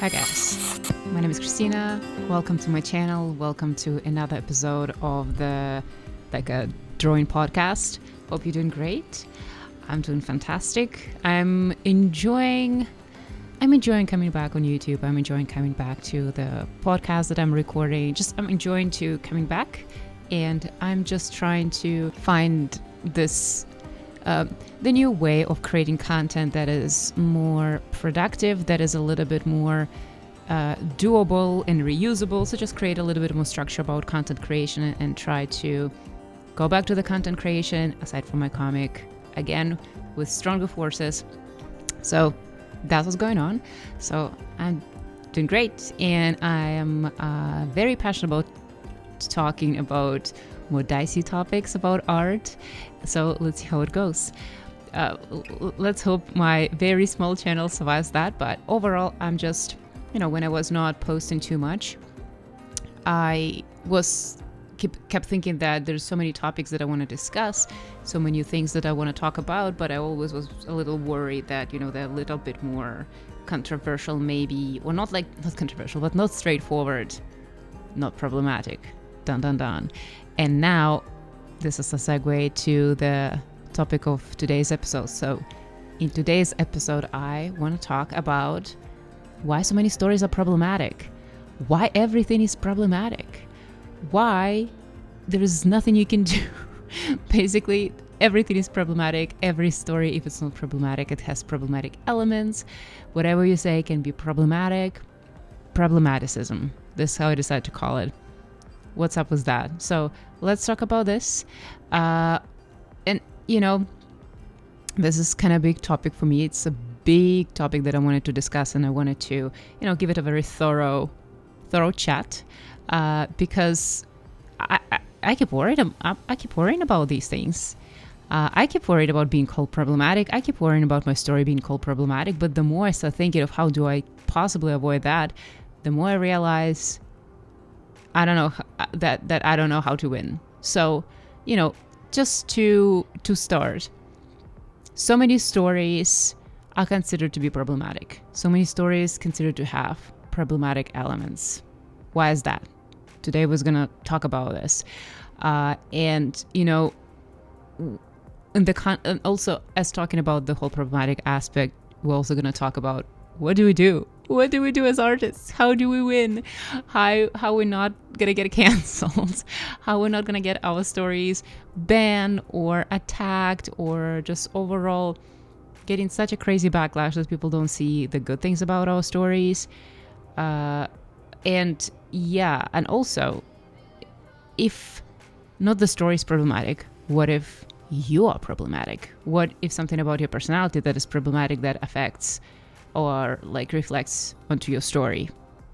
Hi guys, my name is Christina. Welcome to my channel. Welcome to another episode of the a drawing podcast. Hope you're doing great. I'm doing fantastic. I'm enjoying coming back on YouTube. I'm enjoying coming back to the podcast that I'm recording. I'm enjoying to coming back, and I'm just trying to find this the new way of creating content that is more productive, that is a little bit more doable and reusable. So just create a little bit more structure about content creation and try to go back to the content creation aside from my comic again with stronger forces. So that's what's going on. So I'm doing great, and I am very passionate about talking about more dicey topics about art. So let's see how it goes. Let's hope my very small channel survives that. But overall, I'm just, when I was not posting too much, I kept thinking that there's so many topics that I want to discuss, so many things that I want to talk about, but I always was a little worried that, they're a little bit more controversial maybe, or not controversial, but not straightforward, not problematic. Dun dun dun. And now this is a segue to the topic of today's episode. So in today's episode, I want to talk about why so many stories are problematic, why everything is problematic, why there is nothing you can do. Basically, everything is problematic. Every story, if it's not problematic, it has problematic elements. Whatever you say can be problematic. Problematicism. This is how I decided to call it. What's up with that? So let's talk about this. And, this is kind of a big topic for me. It's a big topic that I wanted to discuss, and I wanted to, give it a very thorough chat, because I keep worried. I keep worrying about these things. I keep worried about being called problematic. I keep worrying about my story being called problematic. But the more I start thinking of how do I possibly avoid that, the more I realize I don't know that I don't know how to win. So, just to start, so many stories are considered to be problematic. So many stories considered to have problematic elements. Why is that? Today we're gonna talk about this, and and also as talking about the whole problematic aspect, we're also gonna talk about what do we do? What do we do as artists? How do we win? How we're not gonna get canceled? How we're not gonna get our stories banned or attacked, or just overall getting such a crazy backlash that people don't see the good things about our stories. And also, if not the story is problematic, what if you are problematic? What if something about your personality that is problematic that affects or reflects onto your story?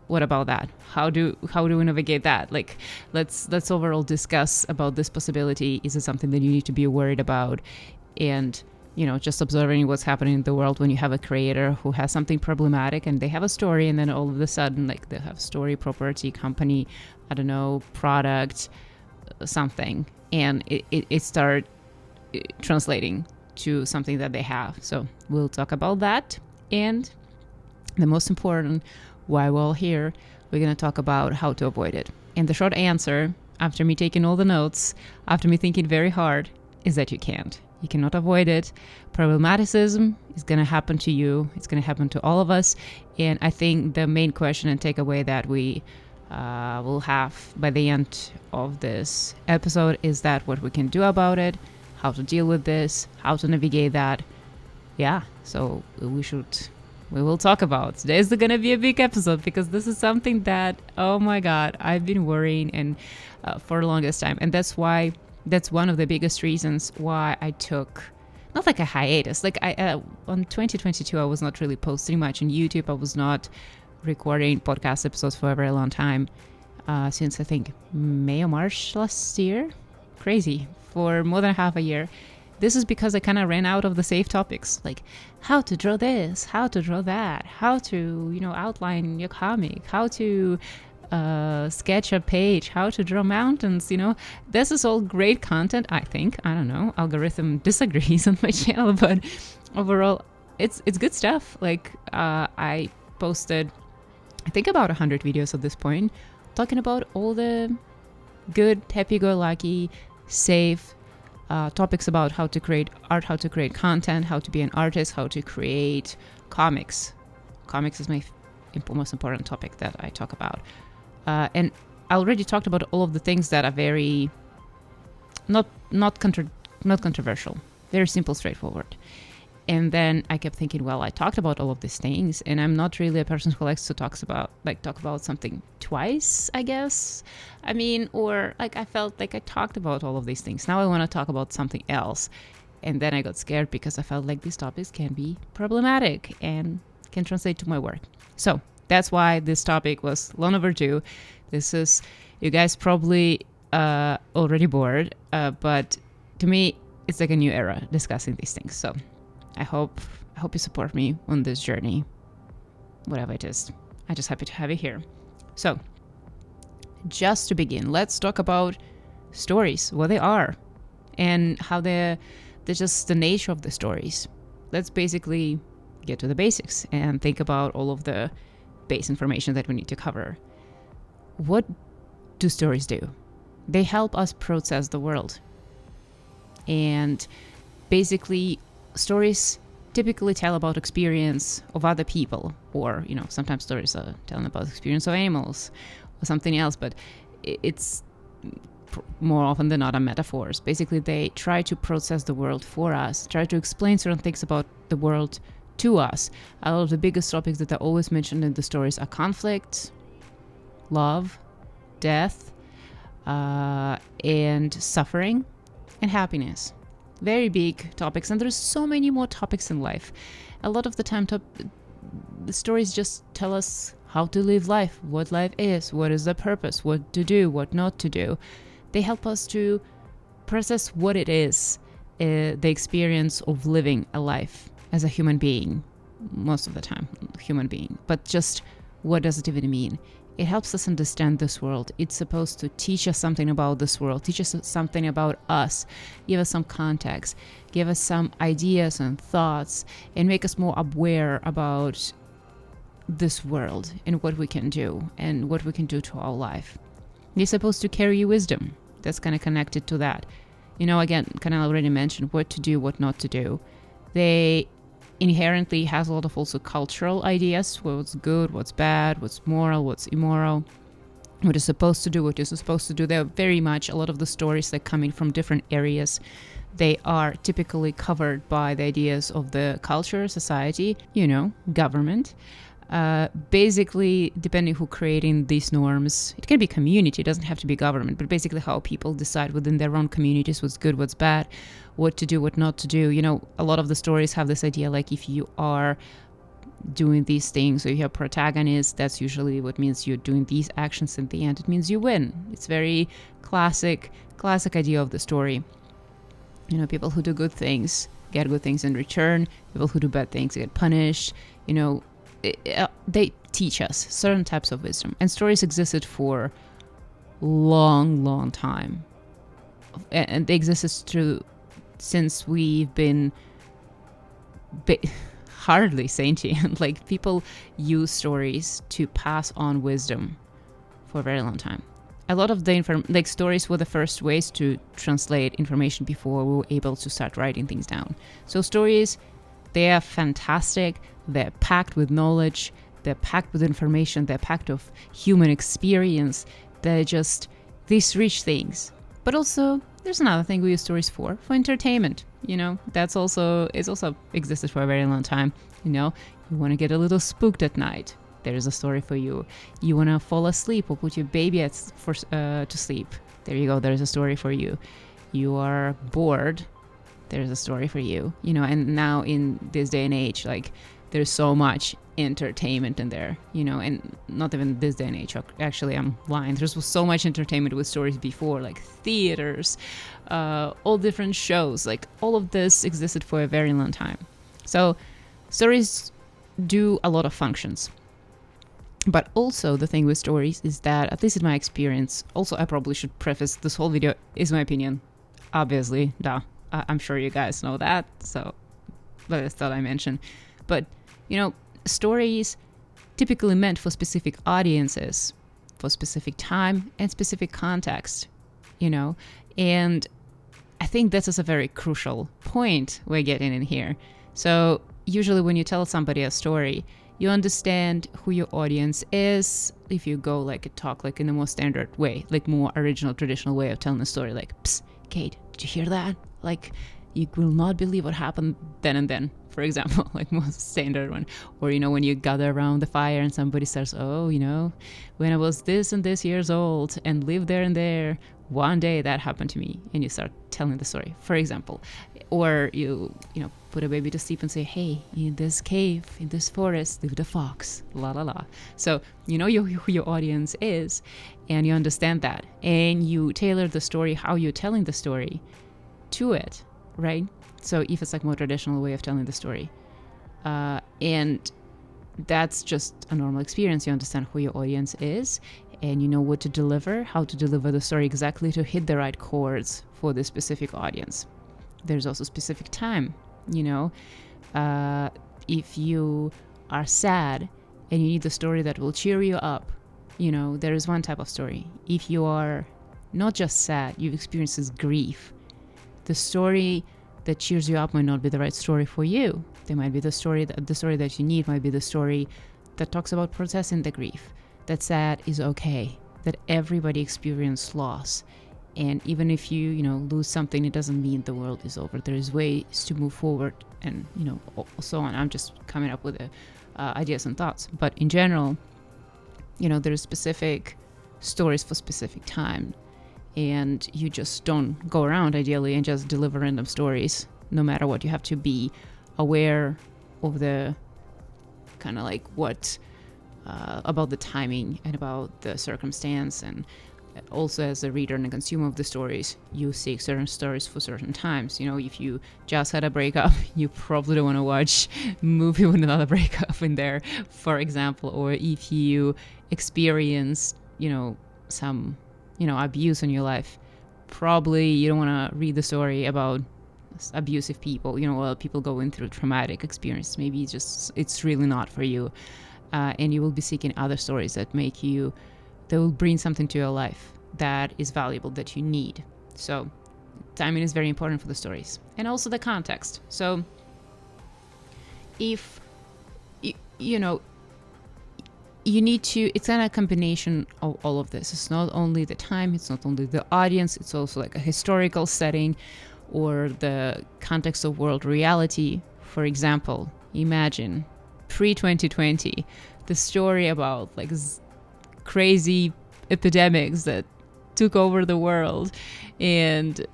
What about that? How do we navigate that? Let's overall discuss about this possibility. Is it something that you need to be worried about? And just observing what's happening in the world when you have a creator who has something problematic and they have a story, and then all of a sudden they have story, property, company, I don't know, product, something, and it start translating to something that they have. So we'll talk about that. And the most important, why we're all here, we're going to talk about how to avoid it. And the short answer, after me taking all the notes, after me thinking very hard, is that you can't. You cannot avoid it. Problematicism is going to happen to you. It's going to happen to all of us. And I think the main question and takeaway that we will have by the end of this episode is that what we can do about it, how to deal with this, how to navigate that. Yeah, so we will talk about. Today's going to be a big episode because this is something that, oh my God, I've been worrying and for the longest time. And that's one of the biggest reasons why I took, not like a hiatus, on 2022, I was not really posting much on YouTube. I was not recording podcast episodes for a very long time, since I think May or March last year. Crazy, for more than half a year. This is because I kind of ran out of the safe topics, like how to draw this, how to draw that, how to, outline your comic, how to sketch a page, how to draw mountains. This is all great content, I think. I don't know, algorithm disagrees on my channel, but overall it's good stuff. I posted I think about 100 videos at this point, talking about all the good, happy-go-lucky, safe topics about how to create art, how to create content, how to be an artist, how to create comics. Comics is my most important topic that I talk about. And I already talked about all of the things that are very not controversial, very simple, straightforward. And then I kept thinking, well, I talked about all of these things, and I'm not really a person who likes to talk about something twice, I guess. I mean, or like I felt like I talked about all of these things. Now I want to talk about something else. And then I got scared because I felt like these topics can be problematic and can translate to my work. So that's why this topic was long overdue. This is, you guys probably already bored, but to me, it's like a new era discussing these things. So I hope you support me on this journey, whatever it is. I'm just happy to have you here. So, just to begin, let's talk about stories, what they are, and how they're just the nature of the stories. Let's basically get to the basics and think about all of the base information that we need to cover. What do stories do? They help us process the world. And basically, stories typically tell about experience of other people, or sometimes stories are telling about experience of animals or something else, but it's more often than not are metaphors. Basically, they try to process the world for us, try to explain certain things about the world to us. A lot of the biggest topics that are always mentioned in the stories are conflict, love, death, and suffering, and happiness. Very big topics, and there's so many more topics in life. A lot of the time, the stories just tell us how to live life, what life is, what is the purpose, what to do, what not to do. They help us to process what it is, the experience of living a life as a human being, most of the time, human being. But just what does it even mean? It helps us understand this world. It's supposed to teach us something about this world, teach us something about us, give us some context, give us some ideas and thoughts, and make us more aware about this world and what we can do and what we can do to our life. They're supposed to carry wisdom. That's kind of connected to that. Again, kind of already mentioned what to do, what not to do. They inherently has a lot of also cultural ideas, what's good, what's bad, what's moral, what's immoral, what is supposed to do, what you're supposed to do. They're very much, a lot of the stories that coming from different areas, they are typically covered by the ideas of the culture, society, government. Basically, depending who creating these norms, it can be community, it doesn't have to be government, but basically how people decide within their own communities what's good, what's bad, what to do, what not to do. A lot of the stories have this idea, like if you are doing these things, or you have protagonists, that's usually what means you're doing these actions. In the end, it means you win. It's very classic idea of the story. People who do good things get good things in return. People who do bad things get punished. They teach us certain types of wisdom, and stories existed for long time, and they existed since we've been hardly sentient. Like, people use stories to pass on wisdom for a very long time. A lot of the stories were the first ways to translate information before we were able to start writing things down. So stories, they are fantastic. They're packed with knowledge. They're packed with information. They're packed of human experience. They're just these rich things. But also, there's another thing we use stories for entertainment. It's also existed for a very long time. You want to get a little spooked at night, there's a story for you. You want to fall asleep or put your baby to sleep, there you go, there's a story for you. You are bored, there's a story for you. And now in this day and age, like, there's so much entertainment in there, and not even this day and age. Actually, I'm lying. There was so much entertainment with stories before, like theaters, all different shows. Like, all of this existed for a very long time. So stories do a lot of functions. But also the thing with stories is that, at least in my experience, also I probably should preface this whole video is my opinion. Obviously, I'm sure you guys know that, so but I thought I mentioned. But stories typically meant for specific audiences, for specific time and specific context, and I think this is a very crucial point we're getting in here. So usually when you tell somebody a story, you understand who your audience is. If you go talk in the more standard way, more original, traditional way of telling a story, psst, Kate, did you hear that? You will not believe what happened then and then, for example, most standard one. Or, when you gather around the fire and somebody starts, when I was this and this years old and lived there and there, one day that happened to me, and you start telling the story, for example. Or you put a baby to sleep and say, hey, in this cave, in this forest, lived a fox, la la la. So you know who your audience is, and you understand that, and you tailor the story, how you're telling the story to it, right? So if it's more traditional way of telling the story, and that's just a normal experience, you understand who your audience is, and you know what to deliver, how to deliver the story exactly to hit the right chords for the specific audience. There's also specific time, if you are sad and you need the story that will cheer you up, there is one type of story. If you are not just sad, you've experienced this grief, the story that cheers you up might not be the right story for you. There might be the story that you need might be the story that talks about processing the grief, that sad is okay, that everybody experiences loss. And even if you lose something, it doesn't mean the world is over. There is ways to move forward, and so on. I'm just coming up with ideas and thoughts. But in general, there are specific stories for specific time, and you just don't go around ideally and just deliver random stories. No matter what, you have to be aware of the kind of what about the timing and about the circumstance, and also as a reader and a consumer of the stories, you seek certain stories for certain times. If you just had a breakup, you probably don't want to watch a movie with another breakup in there, for example. Or if you experience, some, abuse in your life, probably you don't want to read the story about abusive people, or people going through traumatic experience. Maybe it's really not for you. And you will be seeking other stories that will bring something to your life that is valuable, that you need. So timing is very important for the stories, and also the context. So if you need to, it's kind of a combination of all of this. It's not only the time, it's not only the audience, it's also a historical setting or the context of world reality. For example, imagine pre-2020, the story about crazy epidemics that took over the world, and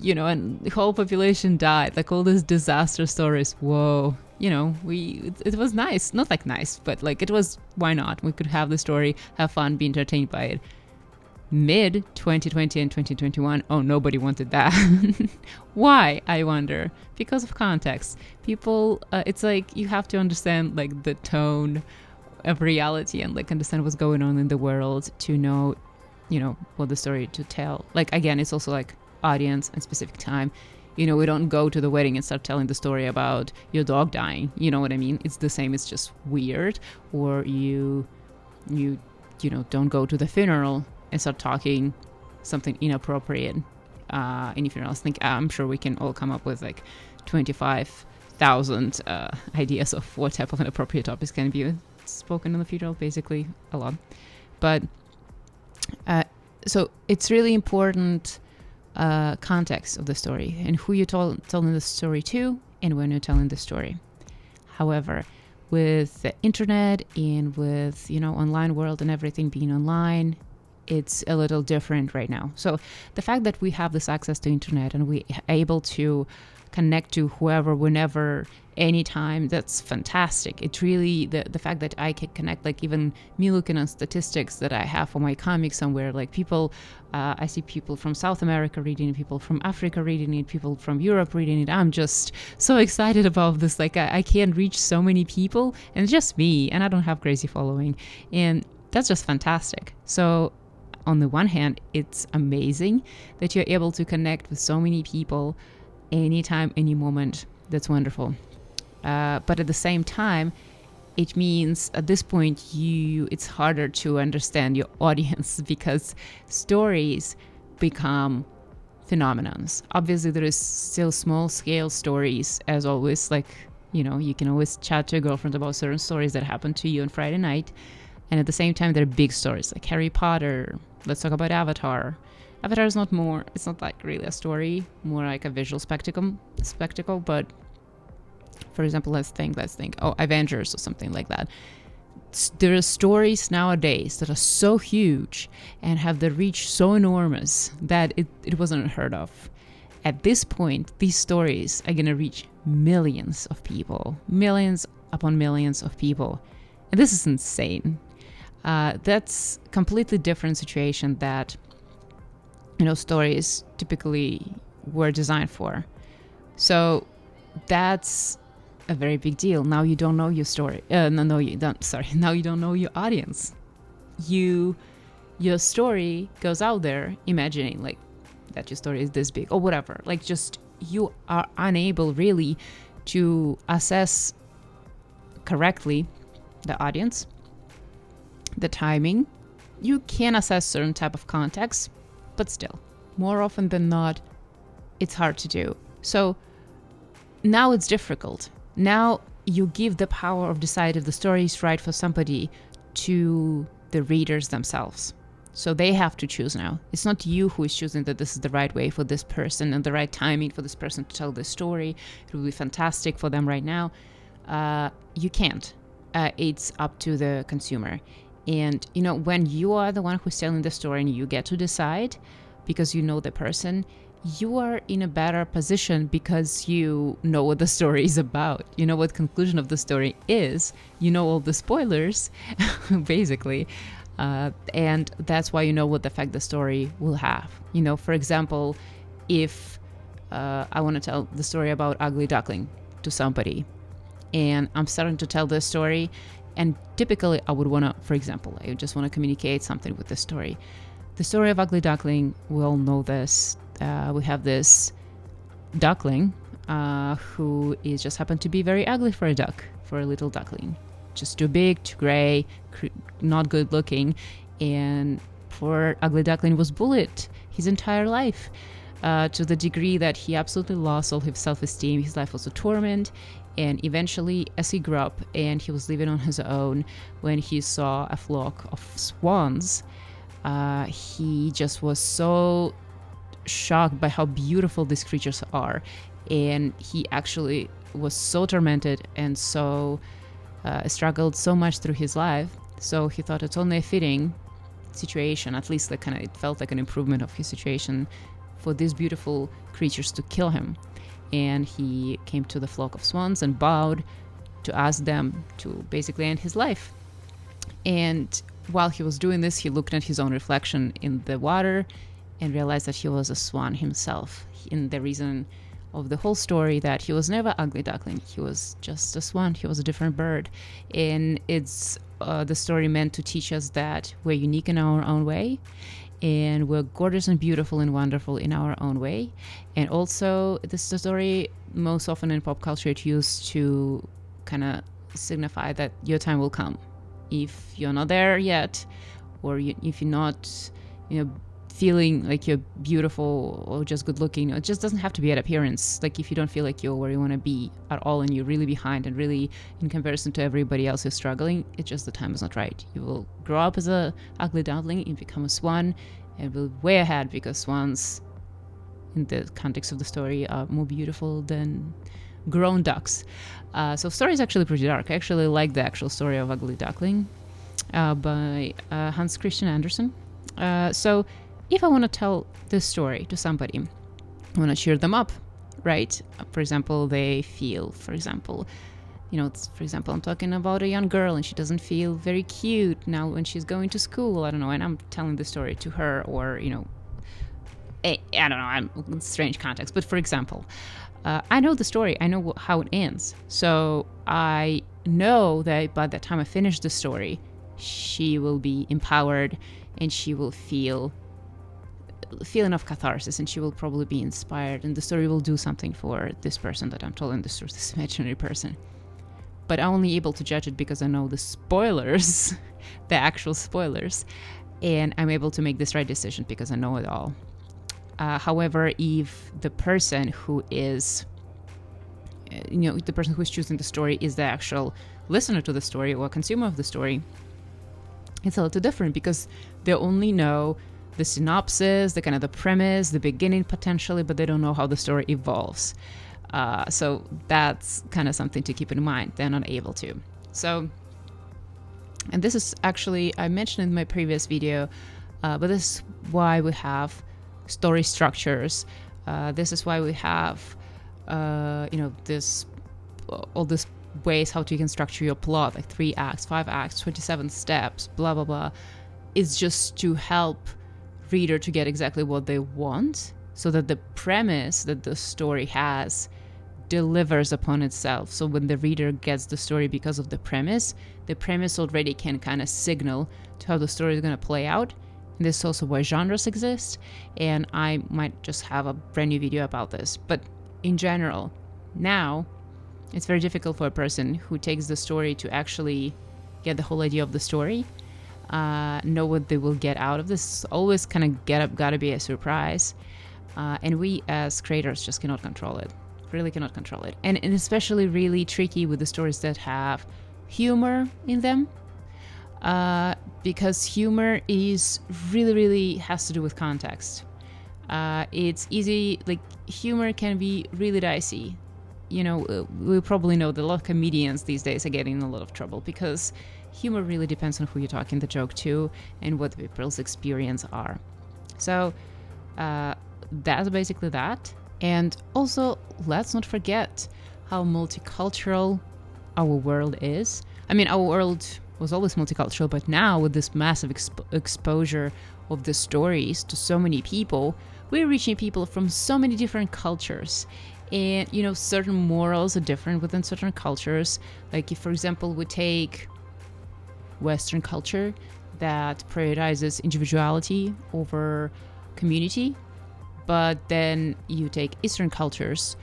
and the whole population died, all these disaster stories. Whoa, it was nice, not nice, but it was, why not? We could have the story, have fun, be entertained by it. Mid 2020 and 2021, nobody wanted that. Why, I wonder? Because of context. People, it's you have to understand the tone of reality and understand what's going on in the world to know what the story to tell. Again, it's also audience and specific time. We don't go to the wedding and start telling the story about your dog dying, you know what I mean? It's the same, it's just weird. Or you don't go to the funeral and start talking something inappropriate in your funerals. I'm sure we can all come up with 25,000 ideas of what type of inappropriate topics can be spoken in the funeral, basically a lot. But so it's really important context of the story and who you're telling the story to and when you're telling the story. However, with the internet and with online world and everything being online, it's a little different right now. So the fact that we have this access to internet and we are able to connect to whoever, whenever, anytime, that's fantastic. It's really the fact that I can connect, even me looking at statistics that I have for my comic somewhere, people, I see people from South America reading it, people from Africa reading it, people from Europe reading it. I'm just so excited about this. I can reach so many people, and it's just me, and I don't have crazy following, and that's just fantastic. So on the one hand, it's amazing that you're able to connect with so many people anytime, any moment. That's wonderful. But at the same time, it means at this point it's harder to understand your audience because stories become phenomenons. Obviously, there is still small scale stories, as always. Like, you can always chat to your girlfriend about certain stories that happened to you on Friday night. And at the same time, there are big stories like Harry Potter. Let's talk about Avatar. Avatar is it's not like really a story, more like a visual spectacle. But for example, let's think, Avengers or something like that. There are stories nowadays that are so huge and have the reach so enormous that it wasn't unheard of. At this point, these stories are going to reach millions of people, millions upon millions of people. And this is insane. That's completely different situation that, stories typically were designed for. So that's a very big deal. Now you don't know your story. No, you don't. Sorry. Now you don't know your audience. Your story goes out there imagining like that your story is this big or whatever. Like just you are unable really to assess correctly the audience, the timing. You can assess certain type of context, but still, more often than not, it's hard to do. So now it's difficult. Now you give the power of deciding if the story is right for somebody to the readers themselves. So they have to choose now. It's not you who is choosing that this is the right way for this person and the right timing for this person to tell this story. It will be fantastic for them right now. You can't. It's up to the consumer. And, when you are the one who's telling the story and you get to decide because you know the person, you are in a better position because you know what the story is about. You know what conclusion of the story is. You know all the spoilers, basically. And that's why you know what effect the story will have. For example, if I want to tell the story about Ugly Duckling to somebody and I'm starting to tell this story, and typically I would want to, for example, I just want to communicate something with the story. The story of Ugly Duckling, we all know this. We have this duckling who is just happened to be very ugly for a little duckling. Just too big, too gray, not good looking. And poor Ugly Duckling was bullied his entire life to the degree that he absolutely lost all his self-esteem. His life was a torment. And eventually, as he grew up and he was living on his own, when he saw a flock of swans, he just was so shocked by how beautiful these creatures are. And he actually was so tormented and so struggled so much through his life. So he thought it's only a fitting situation, at least it felt like an improvement of his situation, for these beautiful creatures to kill him. And he came to the flock of swans and bowed to ask them to basically end his life. And while he was doing this, he looked at his own reflection in the water and realized that he was a swan himself. And the reason of the whole story that he was never Ugly Duckling, he was just a swan, he was a different bird. And it's the story meant to teach us that we're unique in our own way, and we're gorgeous and beautiful and wonderful in our own way. And also, this is a story most often in pop culture it's used to kind of signify that your time will come. If you're not there yet, or if you're not, feeling like you're beautiful or just good looking, it just doesn't have to be at appearance. Like if you don't feel like you're where you want to be at all and you're really behind and really in comparison to everybody else who's struggling, it's just the time is not right. You will grow up as a ugly duckling and become a swan and will way ahead, because swans in the context of the story are more beautiful than grown ducks. So story is actually pretty dark. I actually like the actual story of Ugly Duckling by Hans Christian Andersen. So if I want to tell this story to somebody, I want to cheer them up, right? For example, they feel, I'm talking about a young girl and she doesn't feel very cute now when she's going to school, I don't know, and I'm telling the story to her, or, I don't know, I'm in strange context. But for example, I know the story, I know how it ends. So I know that by the time I finish the story, she will be empowered and she will feel enough catharsis, and she will probably be inspired, and the story will do something for this person that I'm telling this story, this imaginary person. but I'm only able to judge it because I know the spoilers, the actual spoilers, and I'm able to make this right decision because I know it all. However, if the person who is, the person who is choosing the story is the actual listener to the story or consumer of the story, it's a little different because they only know the synopsis, the kind of the premise, the beginning potentially, but they don't know how the story evolves. So that's kind of something to keep in mind. They're not able to. So, and this is actually, I mentioned in my previous video, but this is why we have story structures. This is why we have, this, all these ways how you can structure your plot, like 3 acts, 5 acts, 27 steps, blah, blah, blah. It's just to help reader to get exactly what they want, so that the premise that the story has delivers upon itself. So when the reader gets the story because of the premise already can kind of signal to how the story is going to play out. And this is also why genres exist, and I might just have a brand new video about this. But in general, now it's very difficult for a person who takes the story to actually get the whole idea of the story, know what they will get out of this. Always kind of gotta be a surprise, and we as creators just cannot control it. Really cannot control it. And especially really tricky with the stories that have humor in them, because humor is really has to do with context. It's easy, like humor can be really dicey. We probably know that a lot of comedians these days are getting in a lot of trouble because humor really depends on who you're talking the joke to and what people's experience are. So that's basically that. And also, let's not forget how multicultural our world is. I mean, our world was always multicultural, but now with this massive exposure of the stories to so many people, we're reaching people from so many different cultures. And, certain morals are different within certain cultures. Like if, for example, we take Western culture that prioritizes individuality over community, but then you take Eastern cultures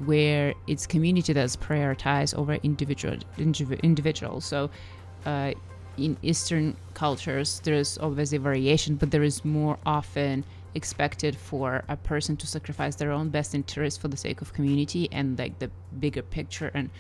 where it's community that's prioritized over individual. So in Eastern cultures, there's obviously variation, but there is more often expected for a person to sacrifice their own best interest for the sake of community and like the bigger picture and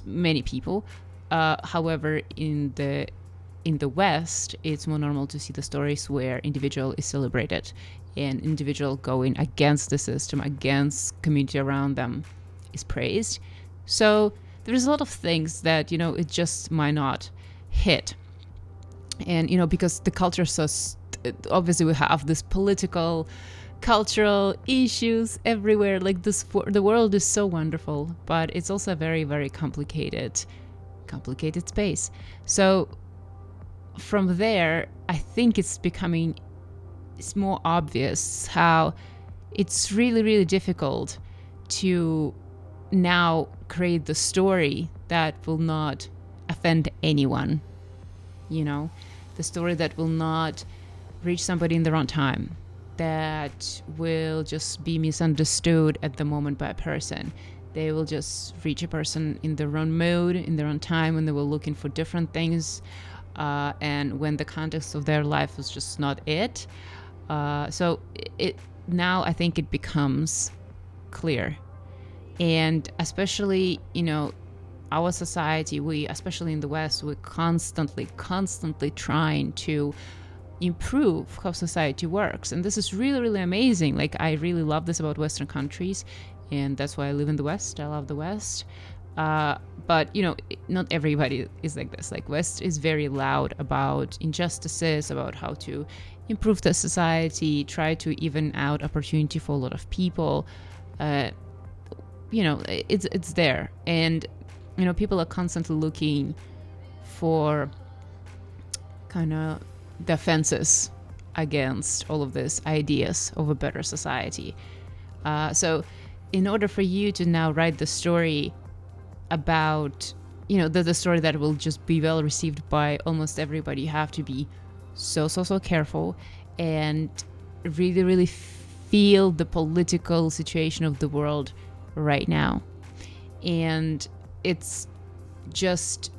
many people. However, in the West, it's more normal to see the stories where individual is celebrated and individual going against the system, against community around them is praised. So there's a lot of things that, it just might not hit. And, because the culture so obviously we have this political, cultural issues everywhere. Like the world is so wonderful, but it's also a very, very complicated space. So from there, I think it's more obvious how it's really, really difficult to now create the story that will not offend anyone. The story that will not reach somebody in the wrong time, that will just be misunderstood at the moment by a person. They will just reach a person in the wrong mood, in the wrong time, when they were looking for different things, and when the context of their life was just not it. So it now I think it becomes clear. And especially, our society, we, especially in the West, we're constantly trying to improve how society works. And this is really, really amazing. Like, I really love this about Western countries, and that's why I live in the West. I love the West. But, not everybody is like this. Like, West is very loud about injustices, about how to improve the society, try to even out opportunity for a lot of people. It's there. And, people are constantly looking for kind of defenses against all of these ideas of a better society. So in order for you to now write the story about, the story that will just be well received by almost everybody, you have to be so careful and really, really feel the political situation of the world right now. And it's just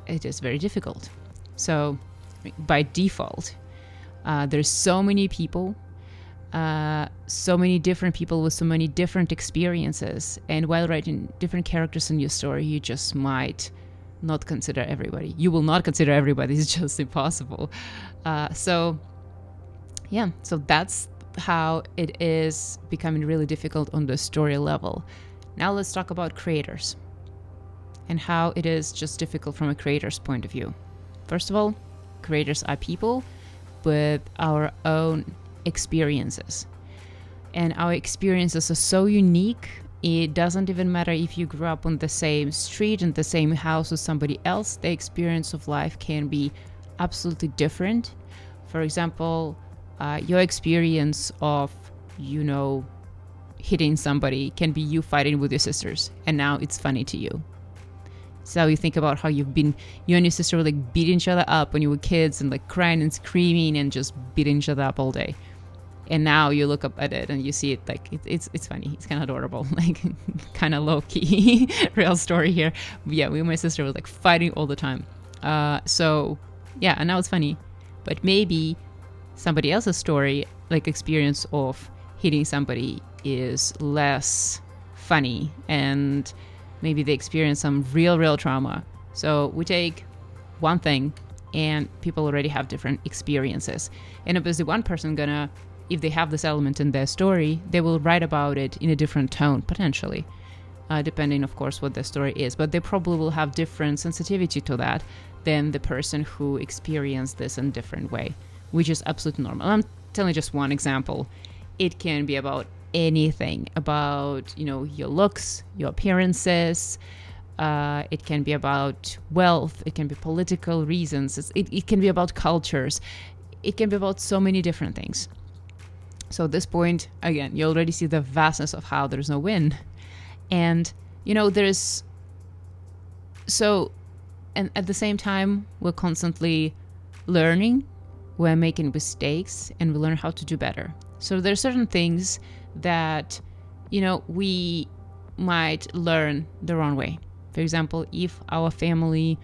it is very difficult. So by default, there's so many people, so many different people with so many different experiences, and while writing different characters in your story, you just might not consider everybody. You will not consider everybody. It's just impossible. So that's how it is becoming really difficult on the story level. Now let's talk about creators and how it is just difficult from a creator's point of view. First of all, creators are people with our own experiences. And our experiences are so unique, it doesn't even matter if you grew up on the same street in the same house with somebody else. The experience of life can be absolutely different. For example, your experience of, hitting somebody can be you fighting with your sisters, and now it's funny to you. So you think about how you and your sister were like beating each other up when you were kids and like crying and screaming and just beating each other up all day. And now you look up at it and you see it like it's funny. It's kind of adorable, like kind of low key, real story here. But yeah, we and my sister were like fighting all the time. And now it's funny. But maybe somebody else's story, like experience of hitting somebody, is less funny, and maybe they experience some real trauma. So we take one thing, and people already have different experiences. And obviously one person if they have this element in their story, they will write about it in a different tone, potentially, depending, of course, what their story is. But they probably will have different sensitivity to that than the person who experienced this in a different way, which is absolutely normal. I'm telling just one example. It can be about anything, about, your looks, your appearances. It can be about wealth. It can be political reasons. It can be about cultures. It can be about so many different things. So at this point, again, you already see the vastness of how there's no win. And, and at the same time, we're constantly learning, we're making mistakes, and we learn how to do better. So there are certain things that, we might learn the wrong way. For example, if our family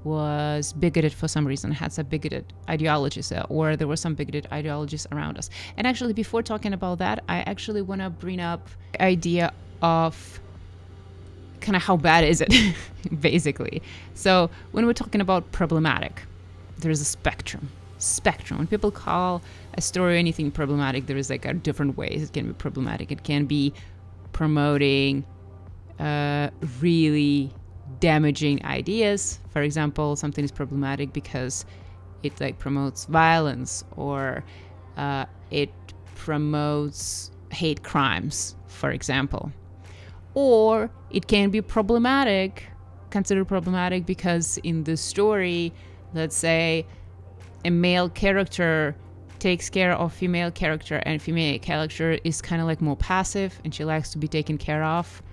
was bigoted for some reason, had some bigoted ideologies, or there were some bigoted ideologies around us. And actually, before talking about that, I actually want to bring up the idea of kind of how bad is it, basically. So when we're talking about problematic, there's a spectrum. When people call a story or anything problematic, there is like a different ways it can be problematic. It can be promoting really damaging ideas. For example, something is problematic because it like promotes violence, or it promotes hate crimes, for example. Or it can be considered problematic because in the story, let's say a male character takes care of female character, and female character is kind of like more passive and she likes to be taken care of,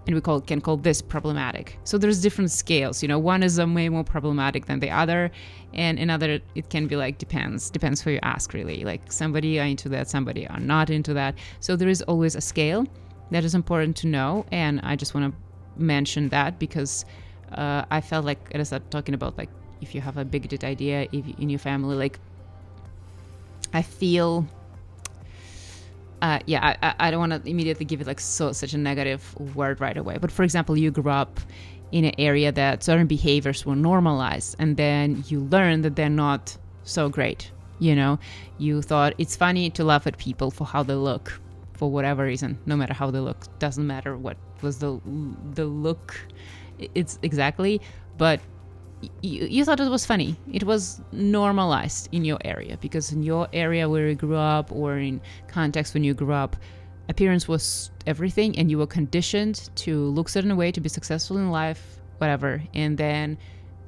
and we can call this problematic. So there's different scales, one is way more problematic than the other, and another, it can be like depends who you ask, really. Like somebody are into that, somebody are not into that. So there is always a scale that is important to know, and I just want to mention that because I felt like I started talking about like if you have a bigoted idea in your family, like I feel I don't want to immediately give it like such a negative word right away. But for example, you grew up in an area that certain behaviors were normalized, and then you learn that they're not so great. You thought it's funny to laugh at people for how they look, for whatever reason, no matter how they look. Doesn't matter what was the look. It's exactly, but you thought it was funny. It was normalized in your area, because in your area where you grew up, or in context when you grew up, appearance was everything, and you were conditioned to look certain way to be successful in life, whatever. And then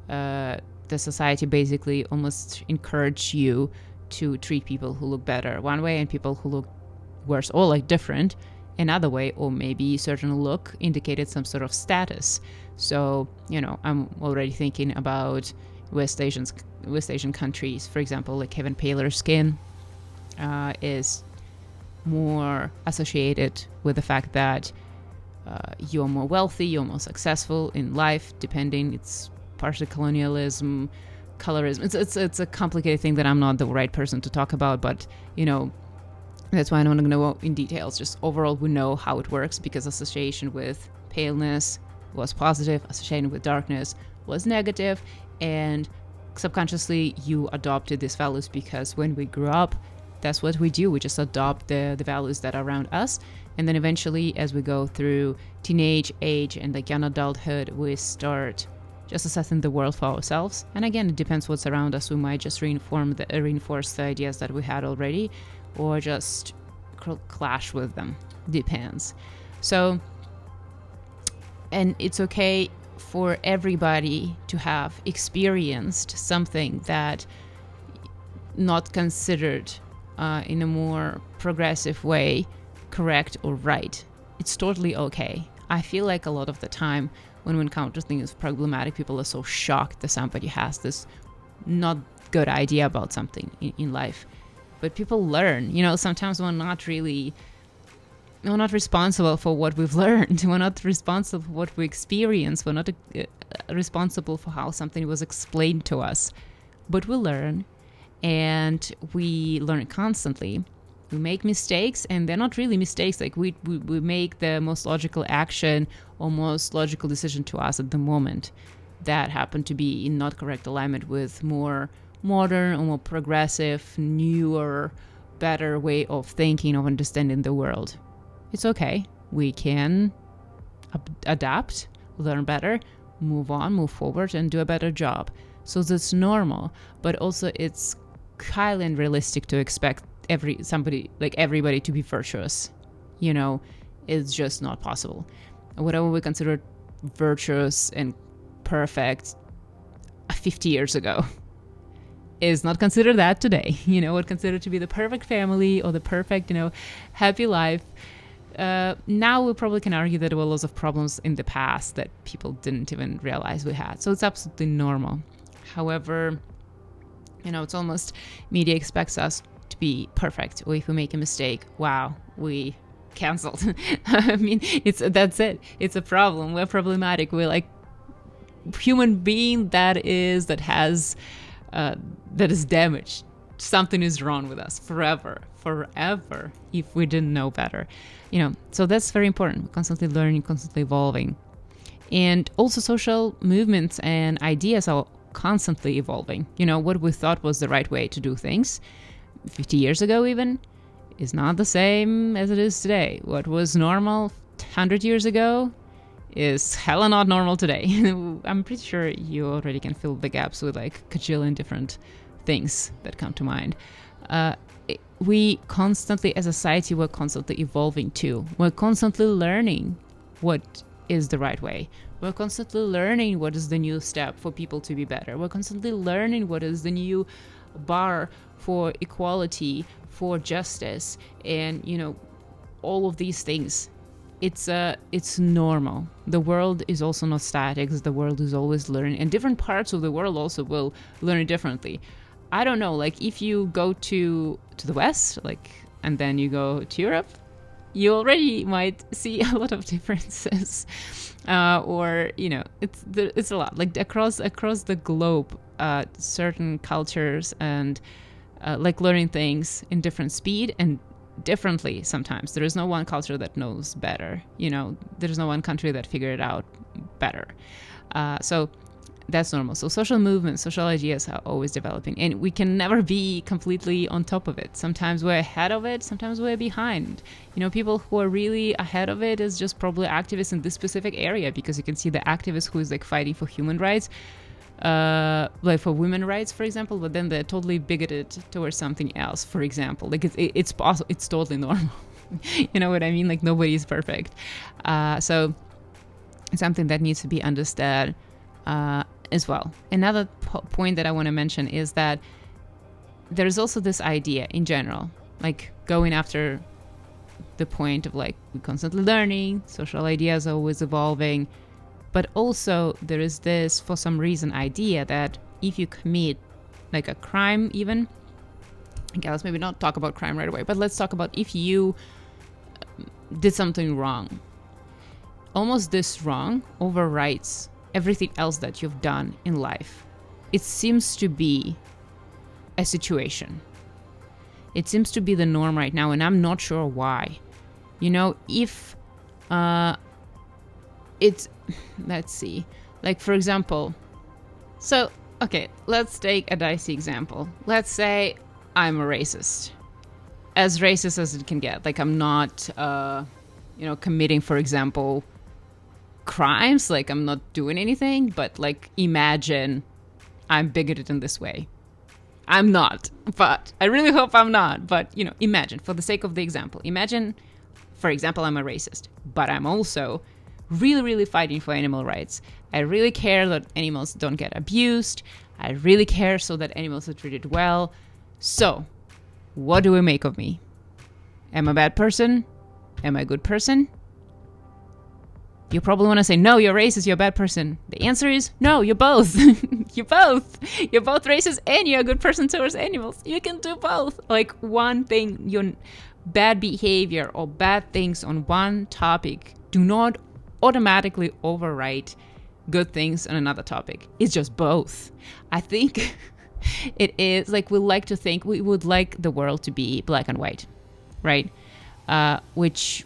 the society basically almost encouraged you to treat people who look better one way and people who look worse or like different another way, or maybe certain look indicated some sort of status. So, I'm already thinking about West Asian countries, for example, like having paler skin is more associated with the fact that you're more wealthy, you're more successful in life, depending. It's partially colonialism, colorism. It's a complicated thing that I'm not the right person to talk about, but that's why I'm not going to go in details. Just overall, we know how it works because association with paleness was positive, association with darkness was negative, and subconsciously you adopted these values because when we grew up, that's what we do. We just adopt the values that are around us. And then eventually, as we go through teenage age and like young adulthood, we start just assessing the world for ourselves. And again, it depends what's around us. We might just reinforce the ideas that we had already, or just clash with them. Depends. So, and it's okay for everybody to have experienced something that not considered in a more progressive way correct or right. It's totally okay. I feel like a lot of the time when we encounter things problematic, people are so shocked that somebody has this not good idea about something in life. But people learn, sometimes we're not responsible for what we've learned. We're not responsible for what we experience. We're not responsible for how something was explained to us. But we learn, and we learn constantly. We make mistakes, and they're not really mistakes. Like we make the most logical action or most logical decision to us at the moment that happened to be in not correct alignment with more modern or more progressive, newer, better way of thinking, of understanding the world. It's okay. We can adapt, learn better, move on, move forward, and do a better job. So that's normal, but also it's highly unrealistic to expect everybody to be virtuous. It's just not possible. Whatever we consider virtuous and perfect 50 years ago is not considered that today. What considered to be the perfect family or the perfect, happy life. Now we probably can argue that there were lots of problems in the past that people didn't even realize we had. So it's absolutely normal. However, it's almost media expects us to be perfect, or if we make a mistake, wow, we canceled. I mean, that's it. It's a problem. We're problematic. We're like human being that is damaged. Something is wrong with us forever, if we didn't know better. So that's very important. We're constantly learning, constantly evolving. And also social movements and ideas are constantly evolving. What we thought was the right way to do things 50 years ago even is not the same as it is today. What was normal 100 years ago is hella not normal today. I'm pretty sure you already can fill the gaps with like cajillion different things that come to mind. We constantly, as a society, we're constantly evolving too. We're constantly learning what is the right way. We're constantly learning what is the new step for people to be better. We're constantly learning what is the new bar for equality, for justice, and all of these things. It's normal. The world is also not static. The world is always learning, and different parts of the world also will learn differently. I don't know, like if you go to the West, and then you go to Europe, you already might see a lot of differences, or it's a lot. Like across the globe, certain cultures and learning things in different speed and differently. Sometimes there is no one culture that knows better. There's no one country that figured it out better. So that's normal. So social movements, social ideas are always developing, and we can never be completely on top of it. Sometimes we're ahead of it, sometimes we're behind. People who are really ahead of it is just probably activists in this specific area, because you can see the activist who is fighting for human rights, for women rights, for example, but then they're totally bigoted towards something else, for example. It's possible, it's totally normal. You know what I mean? Nobody is perfect. So it's something that needs to be understood as well. Another point that I want to mention is that there's also this idea in general, going after the point of we're constantly learning, social ideas are always evolving, but also there is this, for some reason, idea that if you commit a crime even, okay, let's maybe not talk about crime right away, but let's talk about if you did something wrong, almost this wrong overwrites everything else that you've done in life. It seems to be a situation. It seems to be the norm right now, and I'm not sure why. If it's, let's see, like for example, so, okay, let's take a dicey example. Let's say I'm a racist. As racist as it can get. Like I'm not, committing, for example, crimes. Like I'm not doing anything, but like imagine I'm bigoted in this way. I'm not, but I really hope I'm not. But, imagine, for the sake of the example, imagine, for example, I'm a racist, but I'm also really, really fighting for animal rights. I really care that animals don't get abused. I really care so that animals are treated well. So, what do we make of me? Am I a bad person? Am I a good person? You probably want to say, no, you're racist, you're a bad person. The answer is, no, you're both. You're both. You're both racist and you're a good person towards animals. You can do both. Like one thing, your bad behavior or bad things on one topic do not automatically overwrite good things on another topic. It's just both. I think it is like we like to think we would like the world to be black and white, right? Which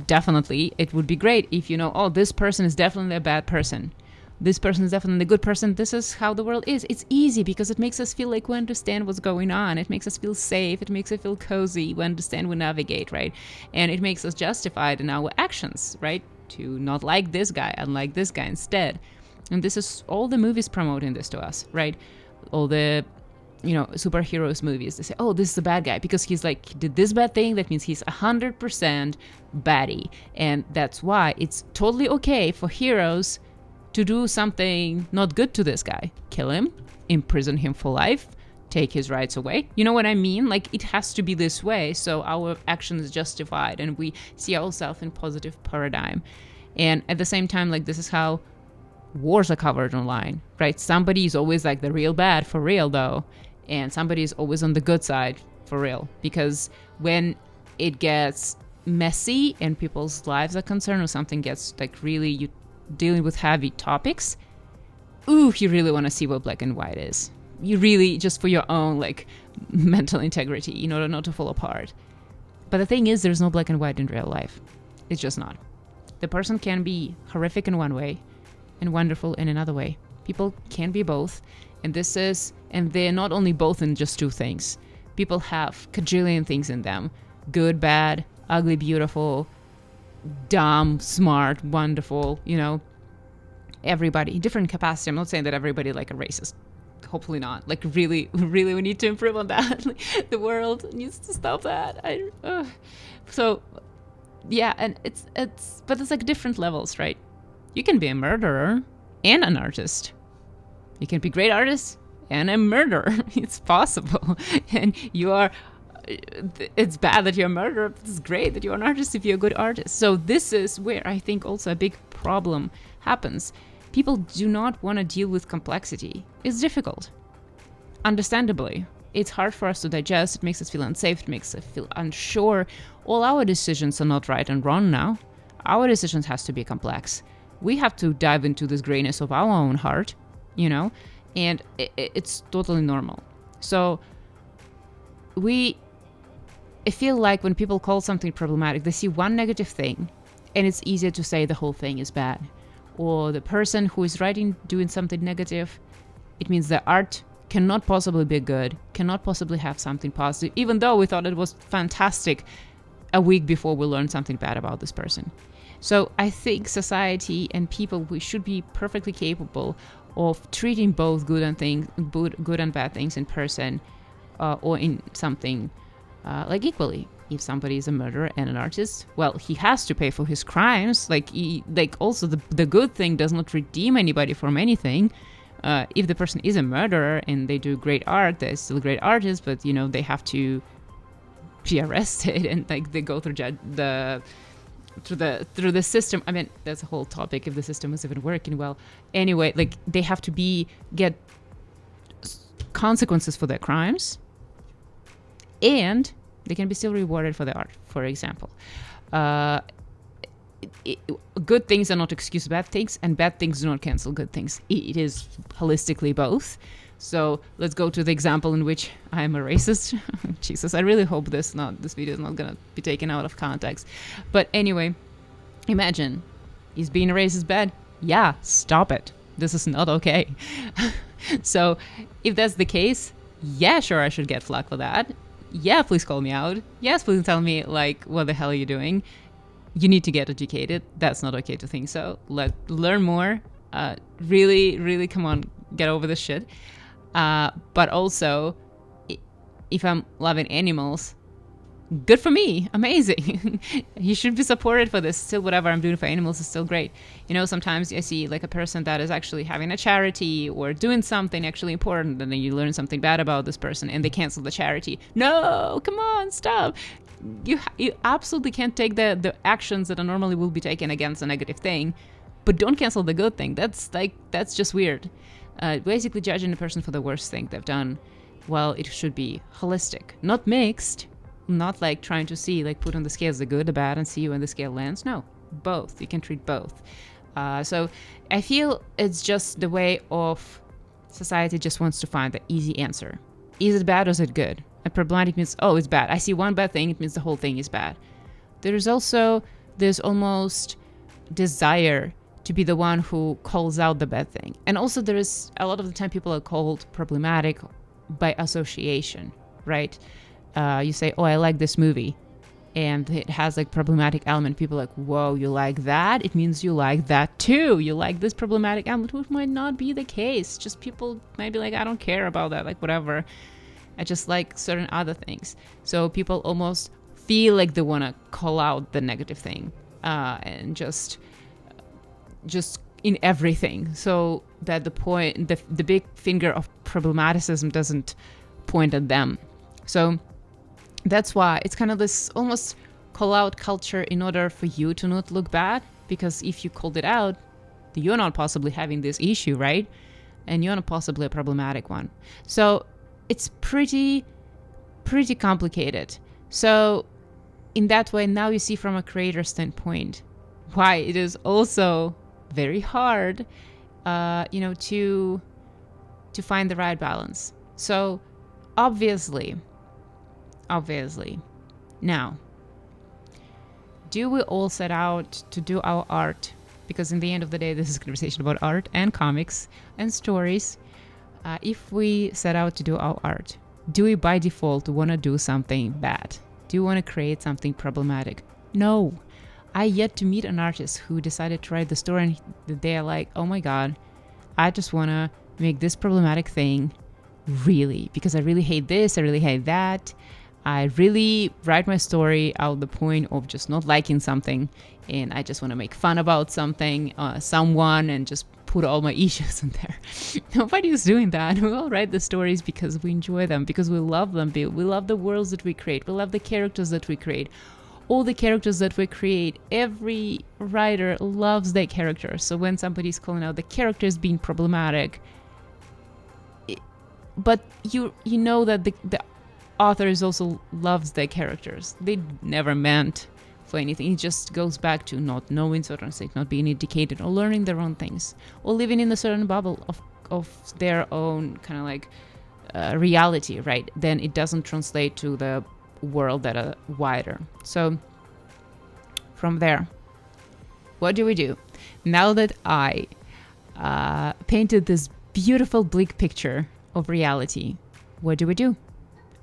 definitely it would be great if this person is definitely a bad person. This person is definitely a good person. This is how the world is. It's easy because it makes us feel like we understand what's going on. It makes us feel safe. It makes us feel cozy. We understand, we navigate, right? And it makes us justified in our actions, right? To not like this guy and like this guy instead. And this is all the movies promoting this to us, right? All the superheroes movies, they say, oh, this is the bad guy because he's like, he did this bad thing. That means he's 100% baddie. And that's why it's totally okay for heroes to do something not good to this guy. Kill him, imprison him for life, take his rights away. You know what I mean? Like it has to be this way. So our action is justified and we see ourselves in positive paradigm. And at the same time, like this is how wars are covered online, right? Somebody is always like the real bad for real though. And somebody is always on the good side for real. Because when it gets messy and people's lives are concerned or something gets like really, you dealing with heavy topics, you really want to see what black and white is. You really, just for your own like mental integrity, in order not to fall apart. But the thing is, there's no black and white in real life. It's just not. The person can be horrific in one way and wonderful in another way. People can be both. And they're not only both in just two things. People have cajillion things in them. Good, bad, ugly, beautiful, dumb, smart, wonderful, everybody, different capacity. I'm not saying that everybody like a racist. Hopefully not. Like really, really we need to improve on that. The world needs to stop that. So yeah, and but it's like different levels, right? You can be a murderer and an artist. You can be a great artist and a murderer. It's possible. And it's bad that you're a murderer, but it's great that you're an artist if you're a good artist. So this is where I think also a big problem happens. People do not want to deal with complexity. It's difficult. Understandably. It's hard for us to digest. It makes us feel unsafe. It makes us feel unsure. All our decisions are not right and wrong now. Our decisions has to be complex. We have to dive into this grayness of our own heart, and it's totally normal. So I feel like when people call something problematic, they see one negative thing, and it's easier to say the whole thing is bad. Or the person who is doing something negative, it means the art cannot possibly be good, cannot possibly have something positive, even though we thought it was fantastic a week before we learned something bad about this person. So I think society and people, we should be perfectly capable of treating both good and bad things in person or in something like equally. If somebody is a murderer and an artist, well, he has to pay for his crimes. Also the good thing does not redeem anybody from anything. If the person is a murderer and they do great art, they're still great artists, but they have to be arrested and like they go through through the system. I mean, that's a whole topic if the system is even working well. Anyway, like they have to get consequences for their crimes, and they can be still rewarded for the art, for example. good things are not excuse bad things, and bad things do not cancel good things. It is holistically both. So let's go to the example in which I am a racist. Jesus, I really hope this video is not gonna be taken out of context. But anyway, imagine, is being a racist bad? Yeah, stop it. This is not okay. So if that's the case, yeah, sure, I should get flack for that. Yeah, please call me out. Yes, please tell me, like, what the hell are you doing? You need to get educated. That's not okay to think so. Learn more. Really, really, come on, get over this shit. But also, if I'm loving animals, good for me. Amazing. You should be supported for this. Still, whatever I'm doing for animals is still great. You know, sometimes I see like a person that is actually having a charity or doing something actually important, and then you learn something bad about this person and they cancel the charity. No, come on, stop. You absolutely can't take the actions that normally will be taken against a negative thing, but don't cancel the good thing. That's just weird. Basically judging a person for the worst thing they've done. Well, it should be holistic, not mixed, not like trying to see, like put on the scales the good, the bad, and see when the scale lands. No, both. You can treat both. So I feel it's just the way of society just wants to find the easy answer. Is it bad or is it good? And problematic means, oh, it's bad. I see one bad thing, it means the whole thing is bad. There's almost desire to be the one who calls out the bad thing. And also there is, a lot of the time people are called problematic by association, right? You say, oh, I like this movie, and it has like problematic element. People are like, whoa, you like that? It means you like that too. You like this problematic element, which might not be the case. Just people might be like, I don't care about that, like whatever. I just like certain other things. So people almost feel like they want to call out the negative thing, and just in everything, so that the big finger of problematicism doesn't point at them. So that's why it's kind of this almost call out culture in order for you to not look bad, because if you called it out, you're not possibly having this issue, right? And you're not possibly a problematic one. So it's pretty complicated. So in that way, now you see from a creator standpoint why it is also very hard, to find the right balance. So obviously, now, do we all set out to do our art? Because in the end of the day, this is a conversation about art and comics and stories. If we set out to do our art, do we by default want to do something bad? Do you want to create something problematic? No. I yet to meet an artist who decided to write the story and they are like, oh my god, I just want to make this problematic thing really, because I really hate this, I really hate that. I really write my story out the point of just not liking something, and I just want to make fun about something, someone, and just put all my issues in there. Nobody is doing that. We all write the stories because we enjoy them, because we love them. We love the worlds that we create. We love the characters that we create. All the characters that we create, every writer loves their characters. So when somebody's calling out the characters being problematic, but you know that the authors also loves their characters. They never meant for anything. It just goes back to not knowing certain things, not being educated, or learning their own things, or living in a certain bubble of their own kind of like reality, right? Then it doesn't translate to the world that are wider. So from there, what do we do? Now that I painted this beautiful bleak picture of reality, what do we do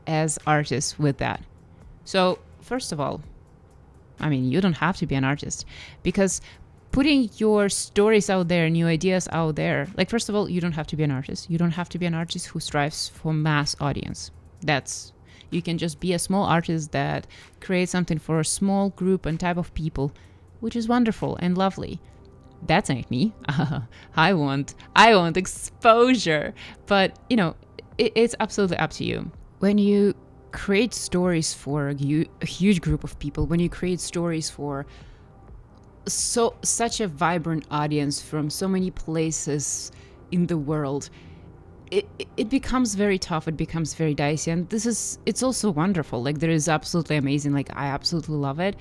as artists with that? So first of all, I mean, you don't have to be an artist, because putting your stories out there, new ideas out there, like, first of all, you don't have to be an artist. You don't have to be an artist who strives for mass audience. You can just be a small artist that creates something for a small group and type of people, which is wonderful and lovely. That's ain't me. I want exposure. But, it's absolutely up to you. When you create stories for a huge group of people, when you create stories for such a vibrant audience from so many places in the world, it becomes very tough. It becomes very dicey. And it's also wonderful. Like, there is absolutely amazing. Like, I absolutely love it.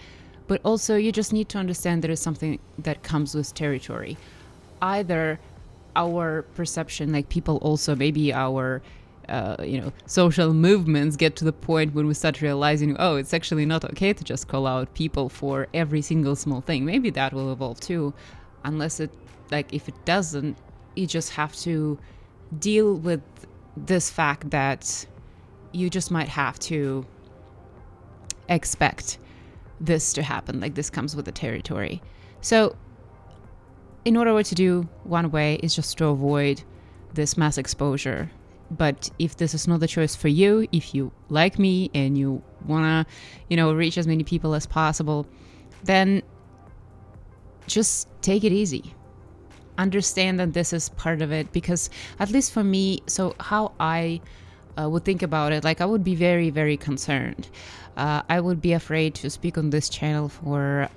But also you just need to understand there is something that comes with territory. Either our perception, like people also, maybe our social movements get to the point when we start realizing, oh, it's actually not okay to just call out people for every single small thing. Maybe that will evolve too, unless it, like, if it doesn't, you just have to deal with this fact that you just might have to expect this to happen. Like, this comes with the territory. So in order what to do, one way is just to avoid this mass exposure. But if this is not the choice for you, if you like me and you want to, reach as many people as possible, then just take it easy. Understand that this is part of it, because at least for me, so how I would think about it, like I would be very, very concerned. I would be afraid to speak on this channel for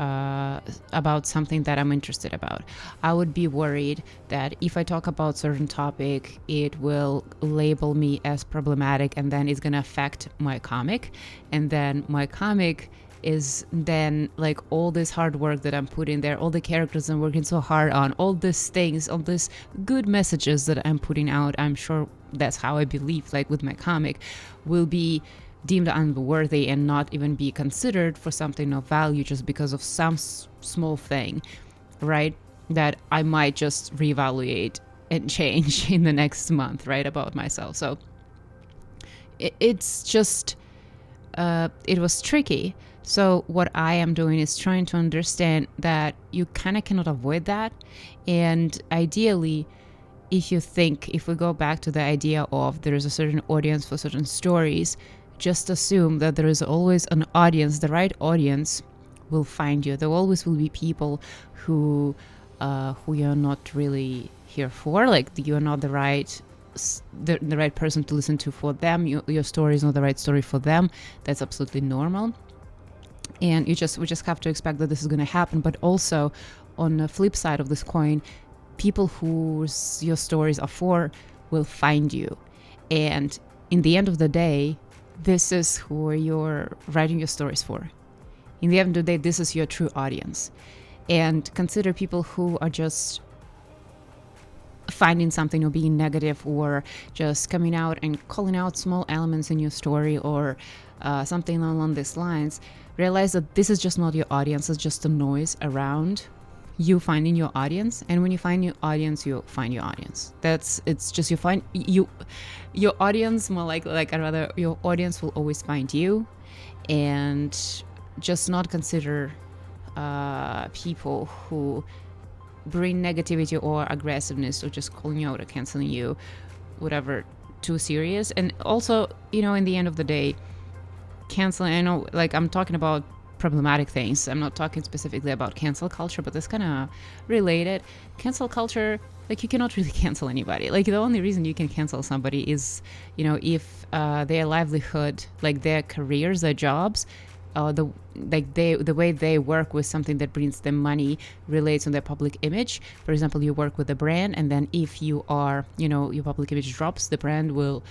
about something that I'm interested about. I would be worried that if I talk about certain topic, it will label me as problematic, and then it's going to affect my comic. And then my comic is then like all this hard work that I'm putting there, all the characters I'm working so hard on, all these things, all these good messages that I'm putting out, I'm sure that's how I believe, like with my comic, will be deemed unworthy and not even be considered for something of value just because of some small thing, right? That I might just reevaluate and change in the next month, right, about myself. So it's just, it was tricky. So what I am doing is trying to understand that you kind of cannot avoid that. And ideally, if we go back to the idea of there is a certain audience for certain stories, just assume that there is always an audience. The right audience will find you. There always will be people who you're not really here for. Like, you're not the right person to listen to for them. Your story is not the right story for them. That's absolutely normal. And we just have to expect that this is going to happen. But also, on the flip side of this coin, people whose your stories are for will find you. And in the end of the day, this is who you're writing your stories for. In the end of the day, this is your true audience. And consider people who are just finding something or being negative, or just coming out and calling out small elements in your story, or something along these lines. Realize that this is just not your audience. It's just a noise around you finding your audience. And when you find your audience, you find your audience. It's just your audience, more like I'd rather your audience will always find you. And just not consider people who bring negativity or aggressiveness or just calling you out or canceling you, whatever, too serious. And also, in the end of the day, canceling, I know, like, I'm talking about problematic things. I'm not talking specifically about cancel culture, but it's kind of related. Cancel culture, like, you cannot really cancel anybody. Like, the only reason you can cancel somebody is, if their livelihood, like their careers, their jobs, the way they work with something that brings them money relates on their public image. For example, you work with a brand, and then if you are, your public image drops, the brand will,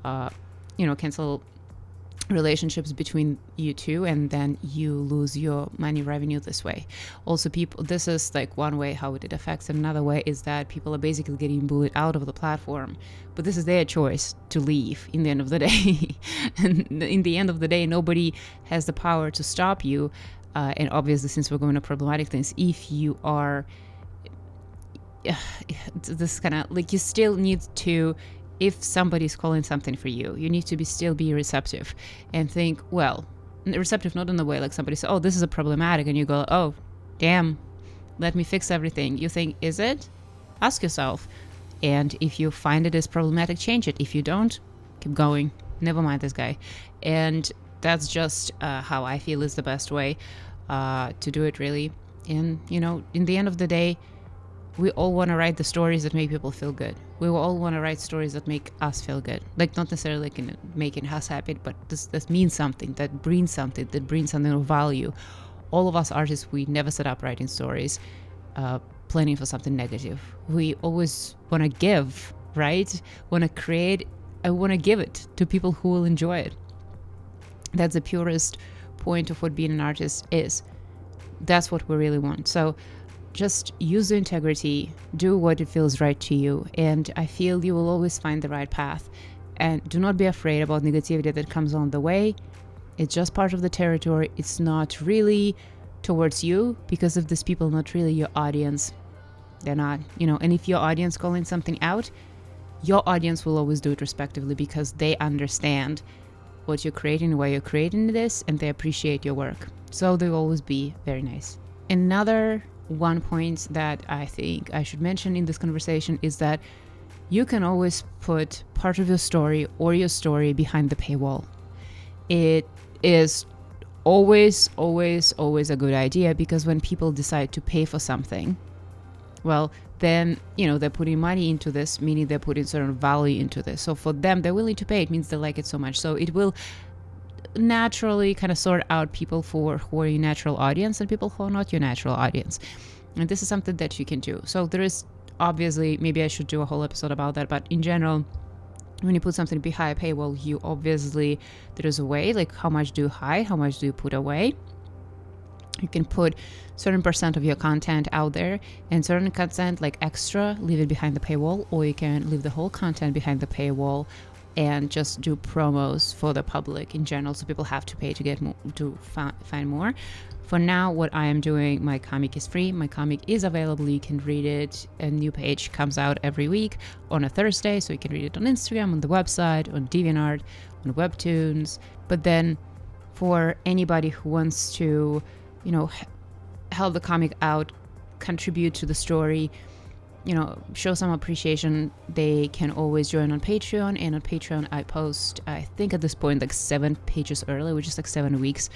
cancel relationships between you two, and then you lose your money revenue this way. Also, this is like one way how it affects. Another way is that people are basically getting bullied out of the platform, but this is their choice to leave in the end of the day. And in the end of the day, nobody has the power to stop you. And obviously, since we're going to problematic things, if you are this kind of like, you still need to, if somebody's calling something for you, you need to still be receptive and think, well, receptive not in the way like somebody says, oh, this is a problematic, and you go, oh, damn, let me fix everything. You think, is it? Ask yourself. And if you find it is problematic, change it. If you don't, keep going. Never mind this guy. And that's just how I feel is the best way to do it, really. And, in the end of the day, we all want to write the stories that make people feel good. We all want to write stories that make us feel good. Like, not necessarily like in making us happy, but this means something, that brings something of value. All of us artists, we never set up writing stories planning for something negative. We always want to give, right? Want to create. I want to give it to people who will enjoy it. That's the purest point of what being an artist is. that's what we really want. So just use the integrity, do what it feels right to you, and I feel you will always find the right path. And do not be afraid about negativity that comes on the way. It's just part of the territory. It's not really towards you, because if these people not really your audience, they're not, and if your audience calling something out, your audience will always do it respectively, because they understand what you're creating, why you're creating this, and they appreciate your work. So they'll always be very nice. Another one point that I think I should mention in this conversation is that you can always put part of your story or your story behind the paywall. It is always a good idea, because when people decide to pay for something, well, then, they're putting money into this, meaning they're putting certain value into this. So for them, they're willing to pay. It means they like it so much. So it will naturally kind of sort out people who are your natural audience and people who are not your natural audience. And this is something that you can do. So there is obviously, maybe I should do a whole episode about that, but in general, when you put something behind a paywall, you obviously, there is a way, like how much do you hide, how much do you put away. You can put certain % of your content out there, and certain content like extra, leave it behind the paywall, or you can leave the whole content behind the paywall and just do promos for the public in general, so people have to pay to get more, to find more. For now, what I am doing, my comic is free. My comic is available. You can read it. A new page comes out every week on a Thursday, so you can read it on Instagram, on the website, on DeviantArt, on Webtoons. But then for anybody who wants to, help the comic out, contribute to the story, show some appreciation, they can always join on Patreon. And on Patreon, I post, I think at this point, like 7 pages early, which is like 7 weeks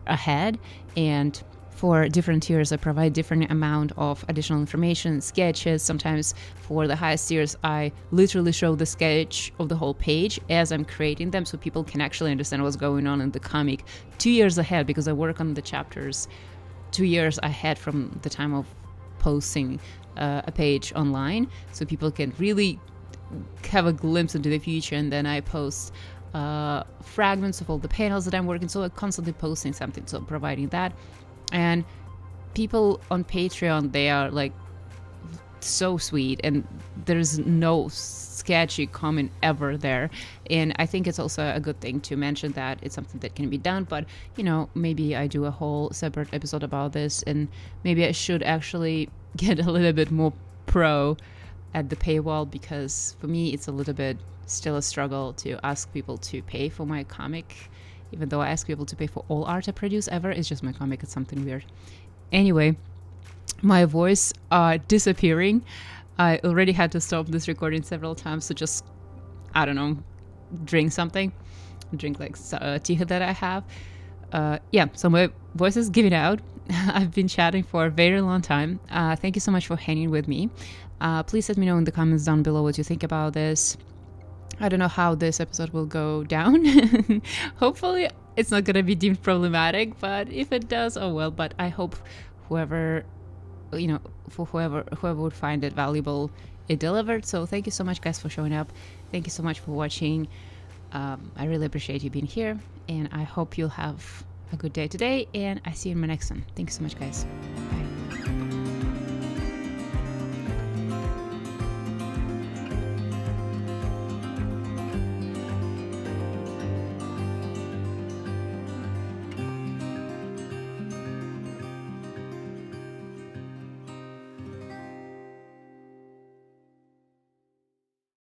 ahead. And for different tiers, I provide different amount of additional information, sketches. Sometimes for the highest tiers, I literally show the sketch of the whole page as I'm creating them, so people can actually understand what's going on in the comic 2 years ahead, because I work on the chapters 2 years ahead from the time of posting a page online, so people can really have a glimpse into the future. And then I post fragments of all the panels that I'm working, so I'm constantly posting something, so providing that. And people on Patreon, they are like so sweet, and there's no sketchy comment ever there. And I think it's also a good thing to mention that it's something that can be done, but maybe I do a whole separate episode about this, and maybe I should actually get a little bit more pro at the paywall, because for me it's a little bit still a struggle to ask people to pay for my comic. Even though I ask people to pay for all art I produce ever, it's just my comic, it's something weird. Anyway, my voice disappearing. I already had to stop this recording several times to just, drink something. Drink like tea that I have. So my voice is giving out. I've been chatting for a very long time. Thank you so much for hanging with me. Please let me know in the comments down below what you think about this. I don't know how this episode will go down. Hopefully it's not going to be deemed problematic, but if it does, oh well. But I hope whoever would find it valuable, it delivered. So thank you so much, guys, for showing up. Thank you so much for watching. I really appreciate you being here, and I hope you'll have a good day today, and I see you in my next one. Thank you so much, guys. Bye.